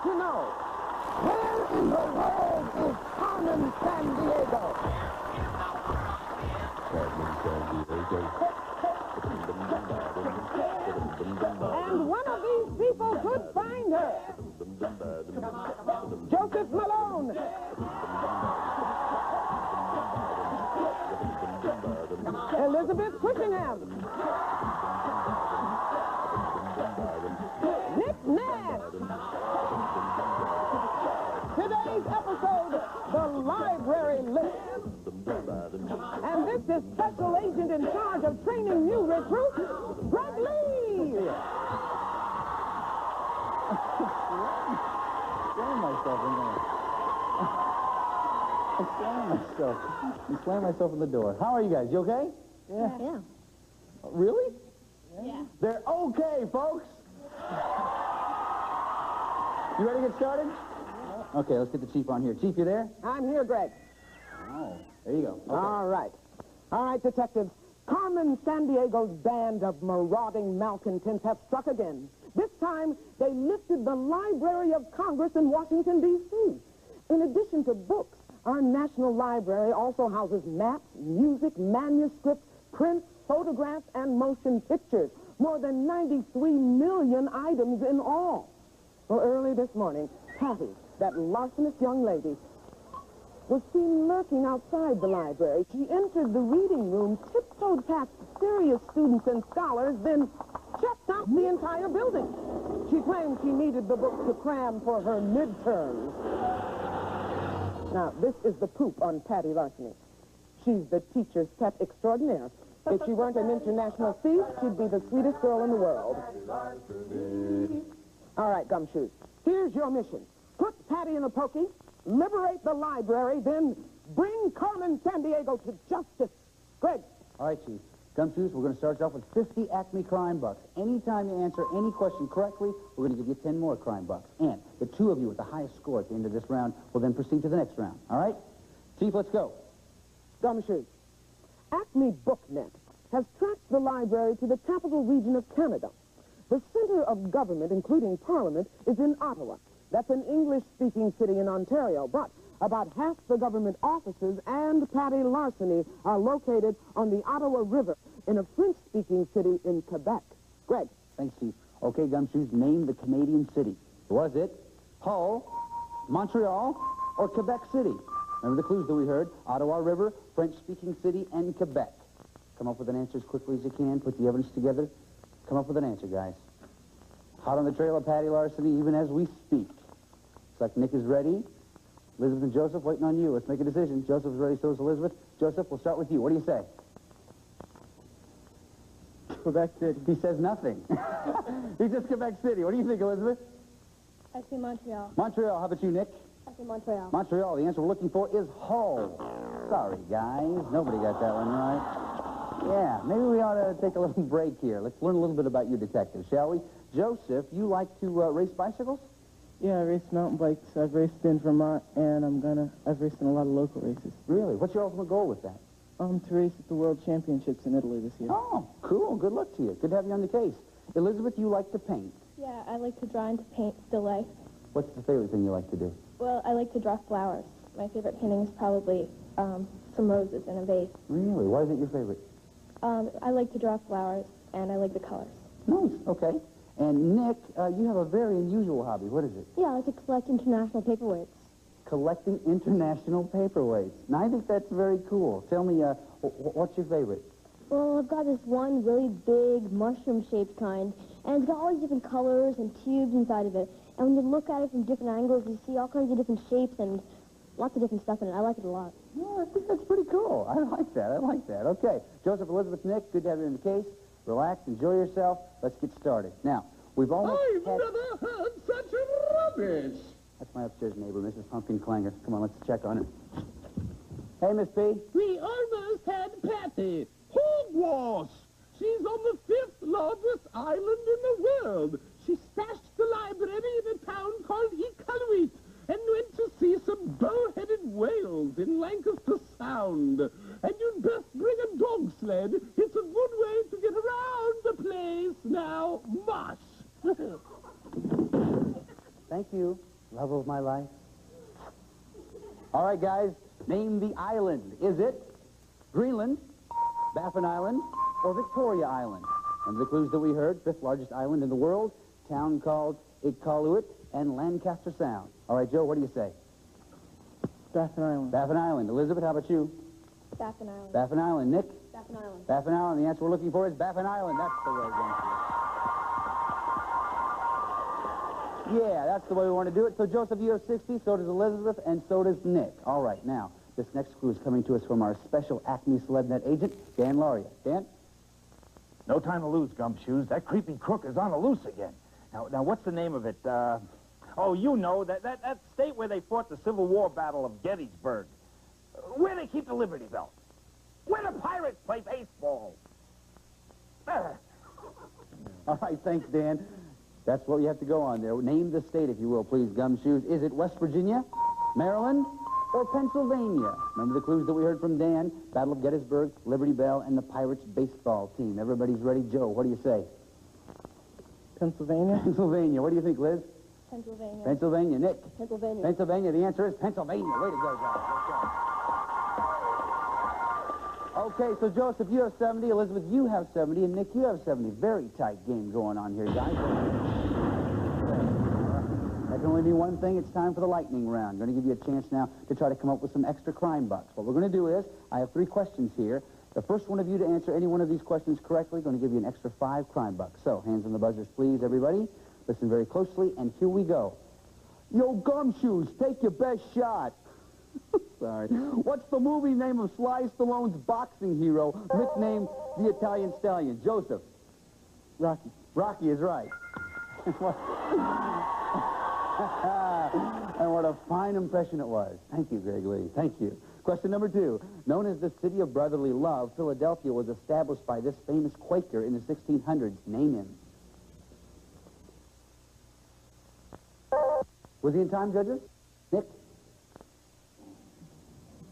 to know, where in the world is Carmen Sandiego? And one of these people could find her. Joseph Malone. Elizabeth Cushingham. Nick Nash. Today's episode, The Library List. And this is Special Agent in charge of training new recruits, Greg Lee. I'm slamming myself in the door. How are you guys? You okay? Yeah. Really? Yeah. They're okay, folks. You ready to get started? Okay, let's get the chief on here. Chief, you there? I'm here, Greg. Oh, there you go. Okay. All right. All right, detectives. Carmen Sandiego's band of marauding malcontents have struck again. This time, they lifted the Library of Congress in Washington, D.C. In addition to books, our National Library also houses maps, music, manuscripts, prints, photographs, and motion pictures. More than 93 million items in all. Well, early this morning, Patty, that larcenous young lady, was seen lurking outside the library. She entered the reading room, tiptoed past serious students and scholars, then checked out the entire building. She claimed she needed the books to cram for her midterms. Now, this is the poop on Patty Larceny. She's the teacher's pet extraordinaire. If she weren't an international thief, she'd be the sweetest girl in the world. All right, Gumshoes, here's your mission. Put Patty in a pokey, liberate the library, then bring Carmen Sandiego to justice. Greg. All right, Chief. Gumshoes, we're going to start off with 50 ACME crime bucks. Anytime you answer any question correctly, we're going to give you 10 more crime bucks. And the two of you with the highest score at the end of this round will then proceed to the next round. All right? Chief, let's go. Gumshoes, ACME BookNet has tracked the library to the capital region of Canada. The center of government, including Parliament, is in Ottawa. That's an English-speaking city in Ontario, but about half the government offices and Patty Larceny are located on the Ottawa River in a French-speaking city in Quebec. Greg. Thanks, Chief. Okay, Gumshoes, name the Canadian city. Was it Hull, Montreal, or Quebec City? Remember the clues that we heard? Ottawa River, French-speaking city, and Quebec. Come up with an answer as quickly as you can. Put the evidence together. Come up with an answer, guys. Hot on the trail of Patty Larceny even as we speak. Looks like Nick is ready. Elizabeth and Joseph waiting on you. Let's make a decision. Joseph's ready, so is Elizabeth. Joseph, we'll start with you. What do you say? Quebec City. He says nothing. He says Quebec City. What do you think, Elizabeth? I say Montreal. Montreal. How about you, Nick? I say Montreal. Montreal. The answer we're looking for is Hull. Sorry, guys. Nobody got that one right. Yeah, maybe we ought to take a little break here. Let's learn a little bit about you detectives, shall we? Joseph, you like to race bicycles? Yeah, I race mountain bikes. I've raced in Vermont, and I've raced in a lot of local races. Really? What's your ultimate goal with that? To race at the World Championships in Italy this year. Oh, cool. Good luck to you. Good to have you on the case. Elizabeth, you like to paint. Yeah, I like to draw and to paint still life. What's the favorite thing you like to do? Well, I like to draw flowers. My favorite painting is probably some roses in a vase. Really? Why is it your favorite? I like to draw flowers, and I like the colors. Nice. Okay. And Nick, you have a very unusual hobby. What is it? Yeah, I like to collect international paperweights. Collecting international paperweights. Now, I think that's very cool. Tell me, what's your favorite? Well, I've got this one really big mushroom-shaped kind, and it's got all these different colors and tubes inside of it. And when you look at it from different angles, you see all kinds of different shapes and lots of different stuff in it. I like it a lot. Well, I think that's pretty cool. I like that. I like that. Okay. Joseph, Elizabeth, Nick, good to have you in the case. Relax, enjoy yourself. Let's get started. Now, we've almost I've never heard such rubbish. That's my upstairs neighbor, Mrs. Pumpkin Clanger. Come on, let's check on her. Hey, Miss P. We almost had Patty. Hogwash. She's on the 5th largest island in the world. She stashed the library in a town called Iqaluit and went to see some bow-headed whales in Lancaster Sound. And you'd best bring a dog sled. It's a good way to get around the place. Now, mush. Thank you. Love of my life. All right, guys, name the island. Is it Greenland, Baffin Island, or Victoria Island? Remember the clues that we heard? Fifth largest island in the world, town called Iqaluit, and Lancaster Sound. All right, Joe, what do you say? Baffin Island. Baffin Island. Elizabeth, how about you? Baffin Island. Baffin Island. Nick? Baffin Island. Baffin Island. The answer we're looking for is Baffin Island. That's the way, gentlemen. Yeah, that's the way we want to do it. So, Joseph, you have 60, so does Elizabeth, and so does Nick. All right, now, this next clue is coming to us from our special ACME CeleBnet agent, Dan Laria. Dan? No time to lose, Gumshoes. That creeping crook is on the loose again. Now, what's the name of it? Oh, you know, that state where they fought the Civil War battle of Gettysburg. Where they keep the Liberty Bell. Where the pirates play baseball. All right, thanks, Dan. That's what you have to go on there. Name the state, if you will, please, Gumshoes. Is it West Virginia, Maryland, or Pennsylvania? Remember the clues that we heard from Dan? Battle of Gettysburg, Liberty Bell, and the Pirates baseball team. Everybody's ready. Joe, what do you say? Pennsylvania. Pennsylvania. What do you think, Liz? Pennsylvania. Pennsylvania. Nick? Pennsylvania. Pennsylvania. The answer is Pennsylvania. Way to go, guys. Let's go. Okay, so Joseph, you have 70, Elizabeth, you have 70, and Nick, you have 70. Very tight game going on here, guys. That can only be one thing. It's time for the lightning round. I'm going to give you a chance now to try to come up with some extra crime bucks. What we're going to do is, I have 3 questions here. The first one of you to answer any one of these questions correctly is going to give you an extra 5 crime bucks. So, hands on the buzzers, please, everybody. Listen very closely, and here we go. Yo, Gumshoes, take your best shot. Sorry. What's the movie name of Sly Stallone's boxing hero, nicknamed the Italian Stallion? Joseph. Rocky. Rocky is right. And what a fine impression it was. Thank you, Greg Lee. Thank you. Question number 2. Known as the City of Brotherly Love, Philadelphia was established by this famous Quaker in the 1600s. Name him. Was he in time, judges? Nick?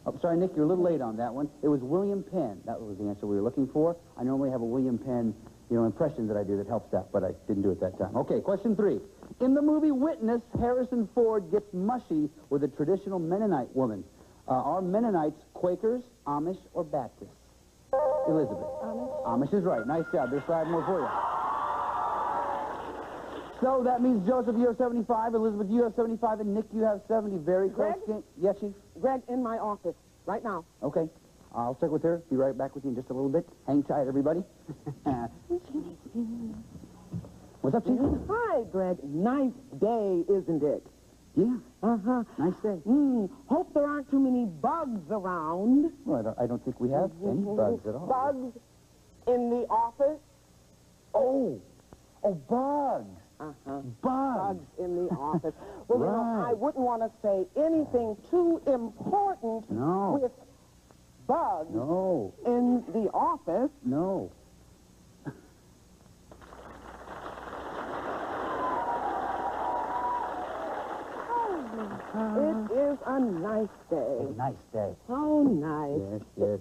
Oh, sorry, Nick, you're a little late on that one. It was William Penn. That was the answer we were looking for. I normally have a William Penn, impression that I do that helps that, but I didn't do it that time. Okay, question 3. In the movie Witness, Harrison Ford gets mushy with a traditional Mennonite woman. Are Mennonites Quakers, Amish, or Baptists? Elizabeth. Amish. Amish is right. Nice job. There's 5 more for you. So that means, Joseph, you have 75, Elizabeth, you have 75, and Nick, you have 70. Very close game. Yes, Chief? Greg, in my office, right now. Okay. I'll check with her. Be right back with you in just a little bit. Hang tight, everybody. What's up, Chief? Hi, Greg. Nice day, isn't it? Yeah. Uh-huh. Nice day. Hope there aren't too many bugs around. Well, I don't think we have any bugs at all. Bugs in the office? Oh, bugs. Uh-huh. Bugs. In the office. Well, Right. I wouldn't want to say anything too important No. with bugs No. in the office. No. It is a nice day. Nice day. So nice. Yes, yes.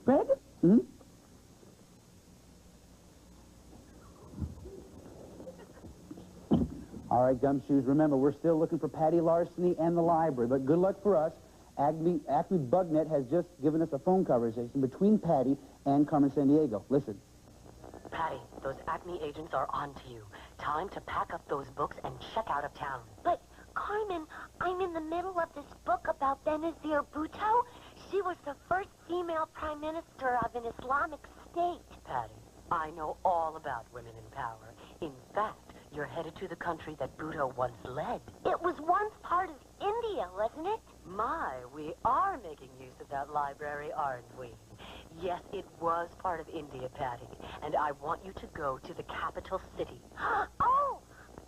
Greg? All right, Gumshoes, remember, we're still looking for Patty Larceny and the library, but good luck for us. ACME BugNet has just given us a phone conversation between Patty and Carmen Sandiego. Listen. Patty, those ACME agents are on to you. Time to pack up those books and check out of town. But, Carmen, I'm in the middle of this book about Benazir Bhutto. She was the first female prime minister of an Islamic state. Patty, I know all about women in power. In fact, you're headed to the country that Bhutto once led. It was once part of India, wasn't it? My, we are making use of that library, aren't we? Yes, it was part of India, Patty, and I want you to go to the capital city. Oh,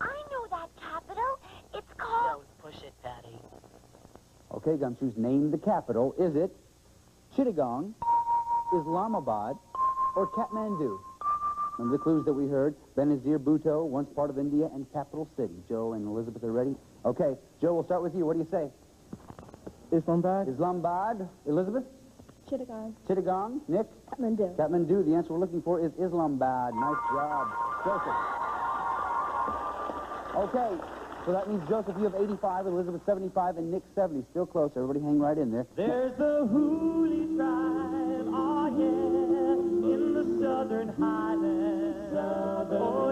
I know that capital. It's called... Don't push it, Patty. Okay, Gumshoes, name the capital. Is it Chittagong, Islamabad, or Kathmandu? Remember the clues that we heard? Benazir Bhutto, once part of India, and capital city. Joe and Elizabeth are ready? Okay, Joe, we'll start with you. What do you say? Islamabad. Islamabad. Elizabeth? Chittagong. Chittagong, Nick? Kathmandu. Kathmandu. The answer we're looking for is Islamabad. Nice job, Joseph. Okay, so that means, Joseph, you have 85, Elizabeth 75, and Nick 70. Still close. Everybody hang right in there. There's the Hoolie tribe, oh yeah, in the southern highlands, oh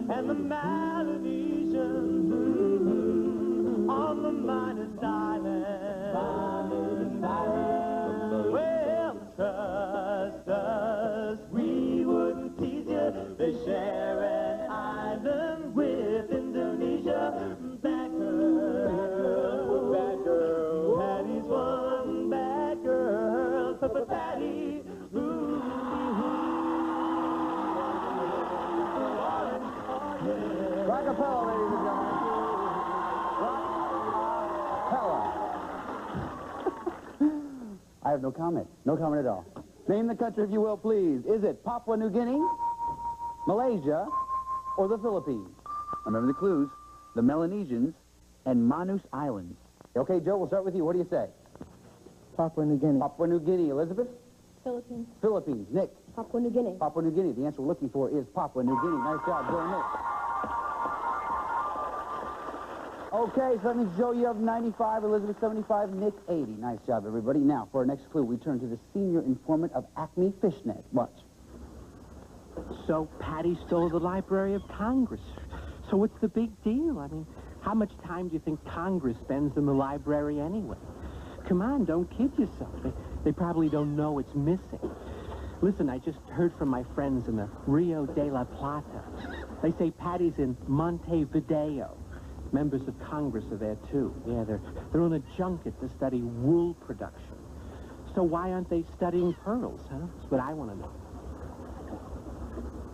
yeah, and the Melanesians on the Minus Island. Well, trust us, we wouldn't tease you. They share an island with Indonesia. Bad girl, bad girl. Patty's one bad girl, but Patty, Rockapella, ladies and gentlemen. Rockapella. I have no comment. No comment at all. Name the country, if you will, please. Is it Papua New Guinea, Malaysia, or the Philippines? Remember the clues. The Melanesians and Manus Islands. Okay, Joe, we'll start with you. What do you say? Papua New Guinea. Papua New Guinea. Elizabeth? Philippines. Philippines. Nick? Papua New Guinea. Papua New Guinea. The answer we're looking for is Papua New Guinea. Nice job, Joe and Nick. Okay, so that means, Joe, you have 95, Elizabeth 75, Nick 80. Nice job, everybody. Now, for our next clue, we turn to the senior informant of ACME Fishnet. Watch. So Patty stole the Library of Congress. So what's the big deal? I mean, how much time do you think Congress spends in the library anyway? Come on, don't kid yourself. They probably don't know it's missing. Listen, I just heard from my friends in the Rio de la Plata. They say Patty's in Montevideo. Members of Congress are there, too. Yeah, they're on a junket to study wool production. So why aren't they studying pearls, huh? That's what I want to know.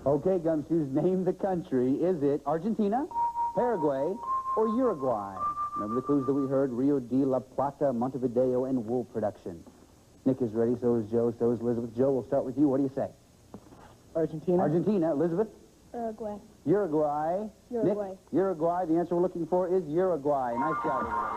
Okay, Gumshoes, name the country. Is it Argentina, Paraguay, or Uruguay? Remember the clues that we heard? Rio de la Plata, Montevideo, and wool production. Nick is ready, so is Joe, so is Elizabeth. Joe, we'll start with you. What do you say? Argentina. Argentina. Elizabeth? Uruguay. Uruguay. Uruguay. Nick? Uruguay. The answer we're looking for is Uruguay. Nice job, everybody.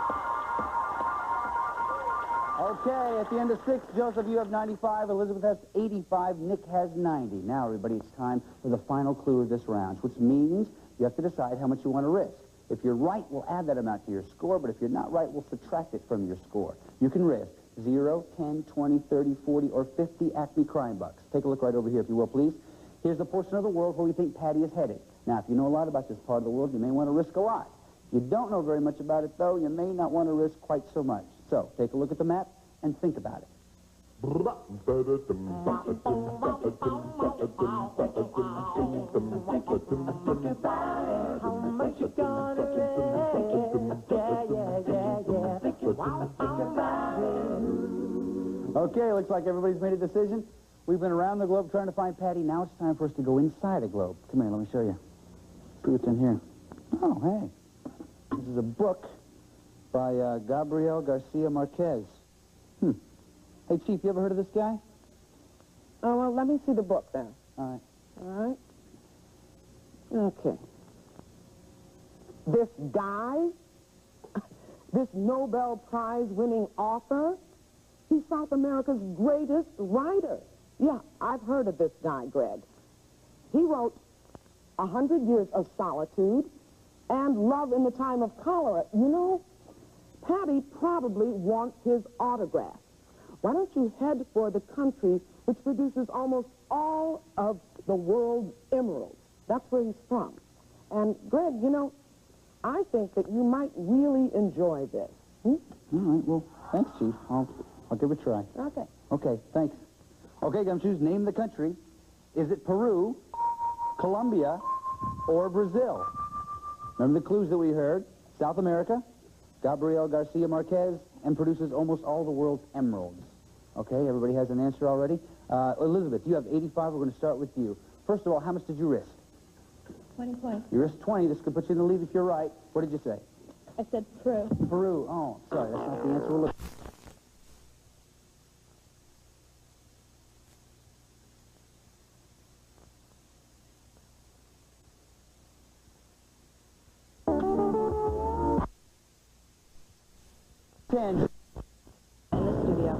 Okay, at the end of 6, Joseph, you have 95, Elizabeth has 85, Nick has 90. Now, everybody, it's time for the final clue of this round, which means you have to decide how much you want to risk. If you're right, we'll add that amount to your score, but if you're not right, we'll subtract it from your score. You can risk 0, 10, 20, 30, 40, or 50 ACME crime bucks. Take a look right over here, if you will, please. Here's the portion of the world where we think Patty is headed. Now, if you know a lot about this part of the world, you may want to risk a lot. If you don't know very much about it, though, you may not want to risk quite so much. So, take a look at the map and think about it. Okay, looks like everybody's made a decision. We've been around the globe trying to find Patty. Now it's time for us to go inside a globe. Come here, let me show you. See what's in here. Oh, hey. This is a book by Gabriel Garcia Marquez. Hey, Chief, you ever heard of this guy? Oh, well, let me see the book then. All right. All right. Okay. This guy, this Nobel Prize-winning author, he's South America's greatest writer. Yeah, I've heard of this guy, Greg. He wrote 100 Years of Solitude and Love in the Time of Cholera. You know, Patty probably wants his autograph. Why don't you head for the country which produces almost all of the world's emeralds? That's where he's from. And, Greg, you know, I think that you might really enjoy this. All right, well, thanks, Chief. I'll give it a try. Okay. Okay, thanks. Okay, Gumshoes, name the country. Is it Peru, Colombia, or Brazil? Remember the clues that we heard? South America, Gabriel Garcia Marquez, and produces almost all the world's emeralds. Okay, everybody has an answer already? Elizabeth, you have 85. We're going to start with you. First of all, how much did you risk? 20 points. You risked 20. This could put you in the lead if you're right. What did you say? I said Peru. Peru. Oh, sorry, that's not the answer we're looking for. In the studio.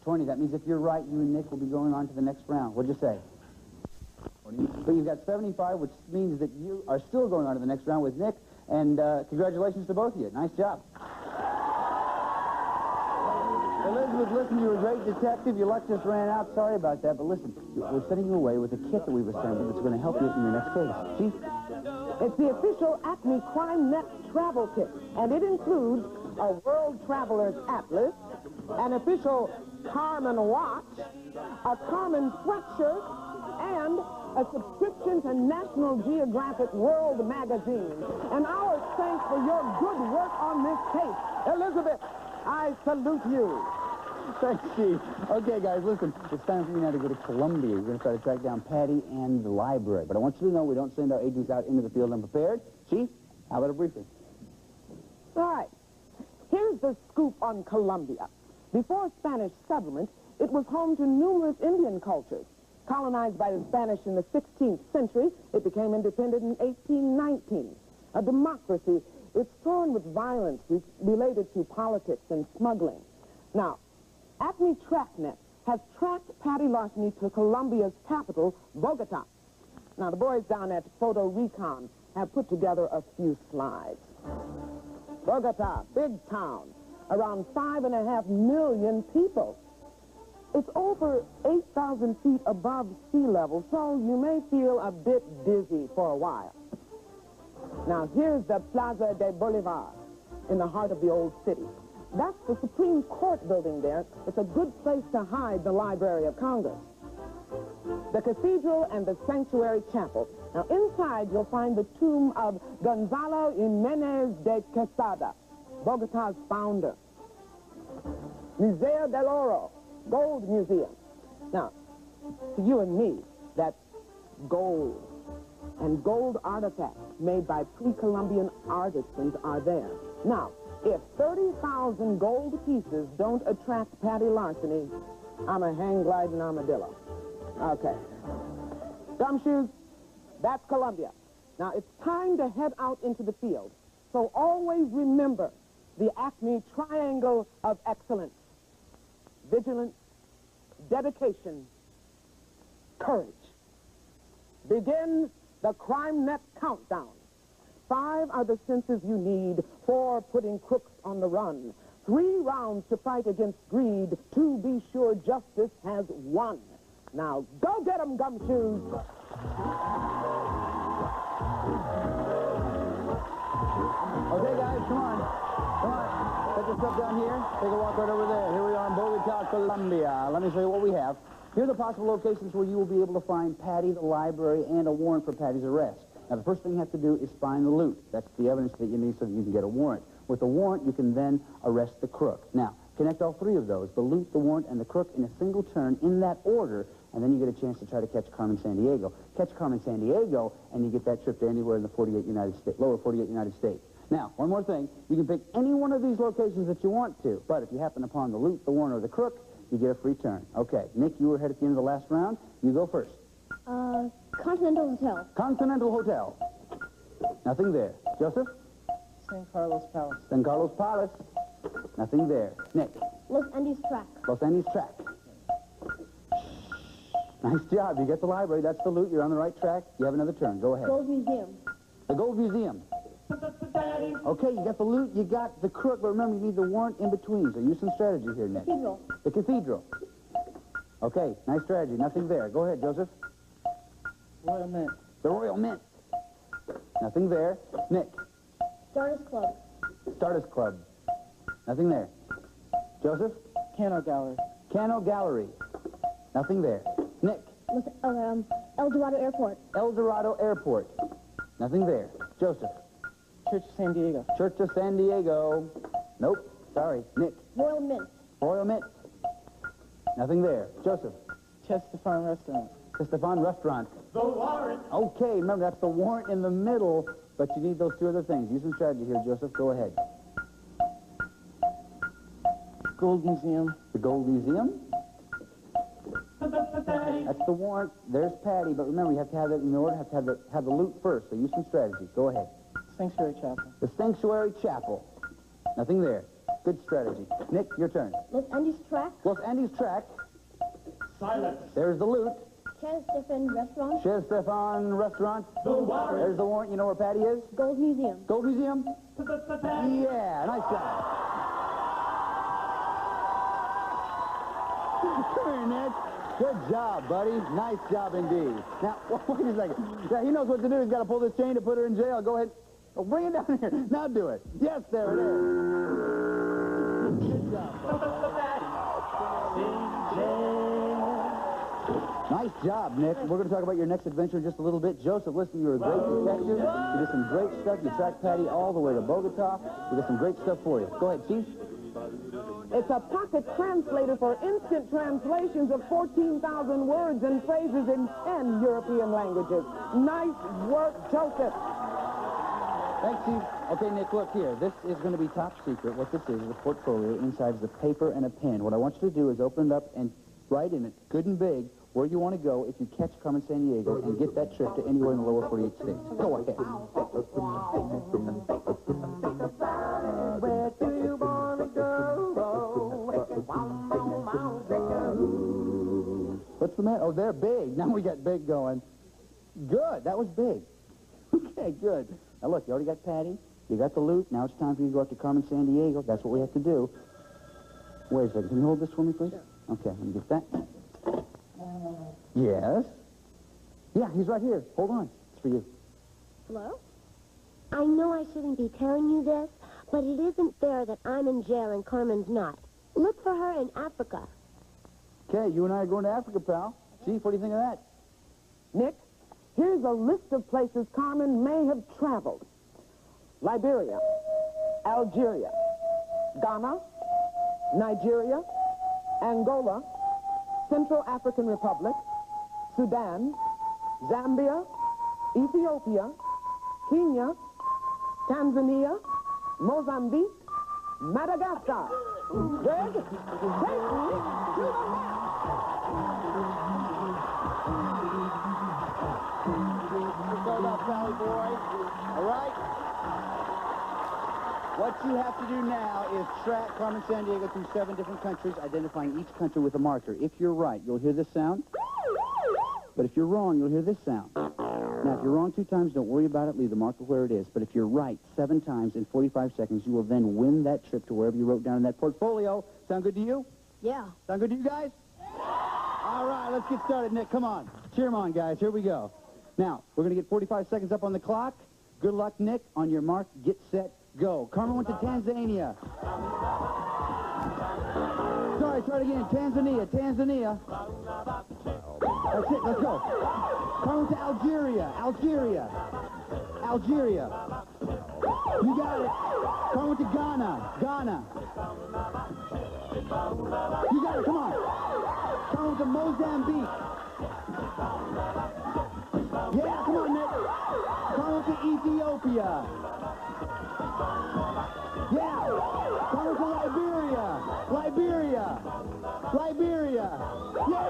20. That means if you're right, you and Nick will be going on to the next round. What'd you say? But you've got 75, which means that you are still going on to the next round with Nick. And congratulations to both of you. Nice job. Elizabeth, listen, you're a great detective. Your luck just ran out. Sorry about that. But listen, we're sending you away with a kit that we've assembled that's going to help you in your next case. Chief? It's the official ACME Crimenet travel kit, and it includes a World Traveler's Atlas, an official Carmen watch, a Carmen sweatshirt, and a subscription to National Geographic World magazine. And our thanks for your good work on this case. Elizabeth, I salute you. Thanks, Chief. Okay, guys, listen. It's time for you now to go to Columbia. We're going to try to track down Patty and the library. But I want you to know we don't send our agents out into the field unprepared. Chief, how about a briefing? All right. Here's the scoop on Columbia. Before Spanish settlement, it was home to numerous Indian cultures. Colonized by the Spanish in the 16th century, it became independent in 1819. A democracy, it's torn with violence related to politics and smuggling. Now, ACME TrackNet has tracked Patty Larceny to Colombia's capital, Bogota. Now, the boys down at Photo Recon have put together a few slides. Bogota, big town, around 5.5 million people. It's over 8,000 feet above sea level, so you may feel a bit dizzy for a while. Now, here's the Plaza de Bolivar, in the heart of the old city. That's the Supreme Court building there. It's a good place to hide the Library of Congress. The cathedral and the sanctuary chapel. Now, inside, you'll find the tomb of Gonzalo Jimenez de Quesada, Bogota's founder. Museo del Oro, Gold Museum. Now, to you and me, that's gold. And gold artifacts made by pre-Columbian artisans are there. Now, if 30,000 gold pieces don't attract Patty Larceny, I'm a hang-gliding armadillo. Okay. Gumshoes, that's Columbia. Now, it's time to head out into the field. So always remember the ACME triangle of excellence. Vigilance, dedication, courage. Begin the Crimenet countdown. 5 are the senses you need. 4, putting crooks on the run. 3 rounds to fight against greed. 2, be sure justice has won. Now, go get 'em, Gumshoes. Okay, guys, come on. Come on. Take this stuff down here. Take a walk right over there. Here we are in Bogota, Colombia. Let me show you what we have. Here are the possible locations where you will be able to find Patty, the library, and a warrant for Patty's arrest. Now, the first thing you have to do is find the loot. That's the evidence that you need so that you can get a warrant. With the warrant, you can then arrest the crook. Now, connect all 3 of those, the loot, the warrant, and the crook, in a single turn in that order, and then you get a chance to try to catch Carmen Sandiego. Catch Carmen Sandiego, and you get that trip to anywhere in the lower 48 United States. Now, one more thing. You can pick any one of these locations that you want to, but if you happen upon the loot, the warrant, or the crook, you get a free turn. Okay, Nick, you were ahead at the end of the last round. You go first. Continental Hotel. Continental Hotel. Nothing there. Joseph? San Carlos Palace. San Carlos Palace. Nothing there. Nick? Los Andes Track. Los Andes Track. Nice job. You get the library. That's the loot. You're on the right track. You have another turn. Go ahead. Gold Museum. The Gold Museum. Okay, you got the loot. You got the crook. But remember, you need the warrant in between. So use some strategy here, Nick. Cathedral. The Cathedral. Okay, nice strategy. Nothing there. Go ahead, Joseph. Royal Mint. The Royal Mint. Nothing there. Nick. Stardust Club. Stardust Club. Nothing there. Joseph. Cano Gallery. Cano Gallery. Nothing there. Nick. El Dorado Airport. El Dorado Airport. Nothing there. Joseph. Church of San Diego. Church of San Diego. Nope. Sorry. Nick. Royal Mint. Royal Mint. Nothing there. Joseph. Chestefan Restaurant. Chestefan Restaurant. The warrant. Okay, remember, that's the warrant in the middle, but you need those 2 other things. Use some strategy here, Joseph. Go ahead. Gold Museum. The Gold Museum. That's the warrant. There's Patty, but remember, you have to have it in order. You have to have the loot first, so use some strategy. Go ahead. Sanctuary Chapel. The Sanctuary Chapel. Nothing there. Good strategy. Nick, your turn. Los Andes track. Los Andes track. Silence. There's the loot. Chez Stefan restaurant. Chez Stefan restaurant. The warrant. There's the warrant. You know where Patty is? Gold Museum. Gold Museum? Yeah, nice job. Come here, Nick. Good job, buddy. Nice job indeed. Now, wait a second. Yeah, he knows what to do. He's got to pull this chain to put her in jail. Go ahead. Oh, bring it down here. Now do it. Yes, there it is. Good job, Nice job, Nick. We're going to talk about your next adventure in just a little bit. Joseph, listen, you're a great detective. You did some great stuff. You tracked Patty all the way to Bogota. We got some great stuff for you. Go ahead, Chief. It's a pocket translator for instant translations of 14,000 words and phrases in 10 European languages. Nice work, Joseph. Thanks, Chief. Okay, Nick, look here. This is going to be top secret. What this is a portfolio. Inside is a paper and a pen. What I want you to do is open it up and write in it, good and big, where you want to go if you catch Carmen Sandiego and get that trip to anywhere in the lower 48 states. Go ahead. Where do you want to go? What's the matter? Oh, they're big. Now we got big going. Good. That was big. Okay, good. Now, look, you already got Patty. You got the loot. Now it's time for you to go up to Carmen Sandiego. That's what we have to do. Wait a second. Can you hold this for me, please? Okay, let me get that. Yes? Yeah, he's right here. Hold on. It's for you. Hello? I know I shouldn't be telling you this, but it isn't fair that I'm in jail and Carmen's not. Look for her in Africa. Okay, you and I are going to Africa, pal. Chief, what do you think of that? Nick, here's a list of places Carmen may have traveled. Liberia, Algeria, Ghana, Nigeria, Angola, Central African Republic, Sudan, Zambia, Ethiopia, Kenya, Tanzania, Mozambique, Madagascar. Greg, take me to the map. Let's go about Sally Boy. All right? What you have to do now is track Carmen Sandiego through 7 different countries, identifying each country with a marker. If you're right, you'll hear this sound. But if you're wrong, you'll hear this sound. Now, if you're wrong 2 times, don't worry about it. Leave the marker where it is. But if you're right 7 times in 45 seconds, you will then win that trip to wherever you wrote down in that portfolio. Sound good to you? Yeah. Sound good to you guys? All right, let's get started, Nick. Come on. Cheer 'em on, guys. Here we go. Now, we're going to get 45 seconds up on the clock. Good luck, Nick. On your mark, get set, go. Carmen went to Tanzania. Sorry, try it again. Tanzania. That's it. Let's go. Carmen went to Algeria. You got it. Carmen went to Ghana. You got it. Come on. Carmen went to Mozambique. Yeah, come on, Nick. Carmen to Ethiopia. Yeah. Carmen to Liberia. Yeah.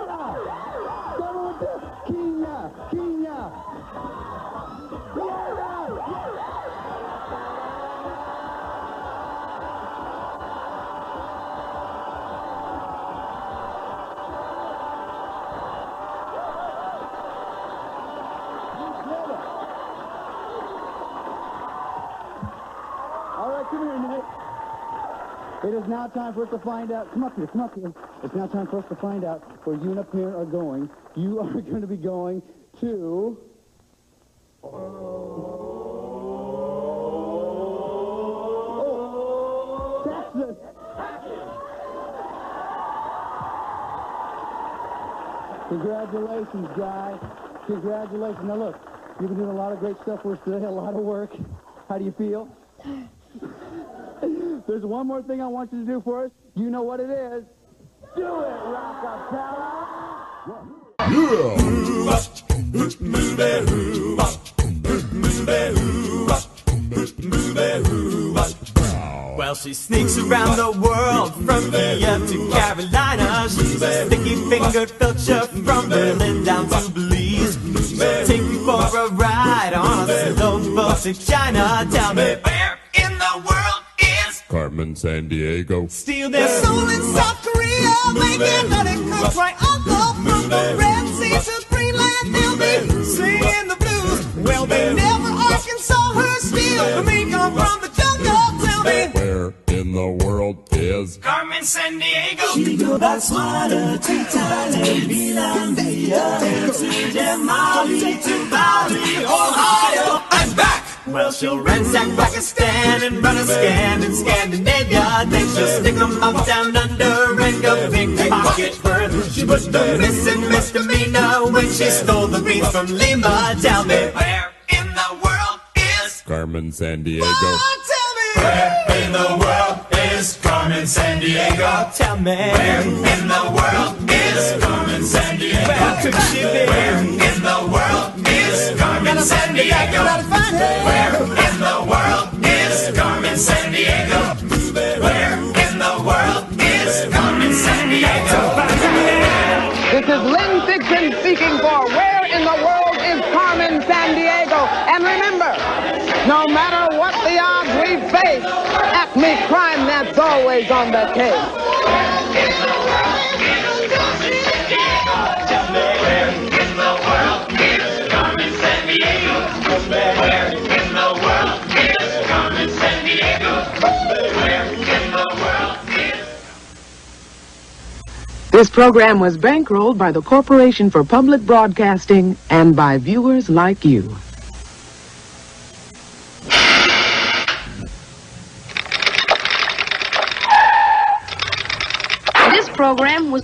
Carmen to Kenya. Yeah. Come here, Nick. It is now time for us to find out. Come up here. It's now time for us to find out where you and a parent are going. You are going to be going to... Texas. Congratulations, guy. Congratulations. Now, look, you've been doing a lot of great stuff for us today, a lot of work. How do you feel? There's one more thing I want you to do for us. You know what it is. Do it, Rockefeller! Well, she sneaks around the world from Kiev to Carolina. She's a sticky-fingered filcher from Berlin down to Belize. Take me for a ride on a slow boat to China. Tell me, where in the world is Carmen Sandiego. Steal their soul in South Korea, making honey comes right on from the Red Sea to Greenland. They'll be singing the blues. Well, they never Arkansas her steal. We come from the jungle. Tell me, Where in the world is Carmen Sandiego? She go by smarter to Thailand, Finlandia, to Jamali, to Bali, Ohio. I'm back! Well, she'll ransack Pakistan and run a scan in Scandinavia. Then she'll stick 'em up down under and go pickpocket further. She was the missing misdemeanor when she stole the beans from Lima. Tell me, where in the world is Carmen Sandiego? Oh, tell me, where in the world is Carmen Sandiego? Tell me, where in the world is Carmen Sandiego? Where could she be? Where in the world is Carmen Sandiego? Where in the world is Carmen Sandiego? Where in the world is Carmen Sandiego? This is Lynn Fiction speaking for Where in the World is Carmen Sandiego? And remember, no matter what the odds we face, ACME Crimenet's always on the case. This program was bankrolled by the Corporation for Public Broadcasting and by viewers like you. This program was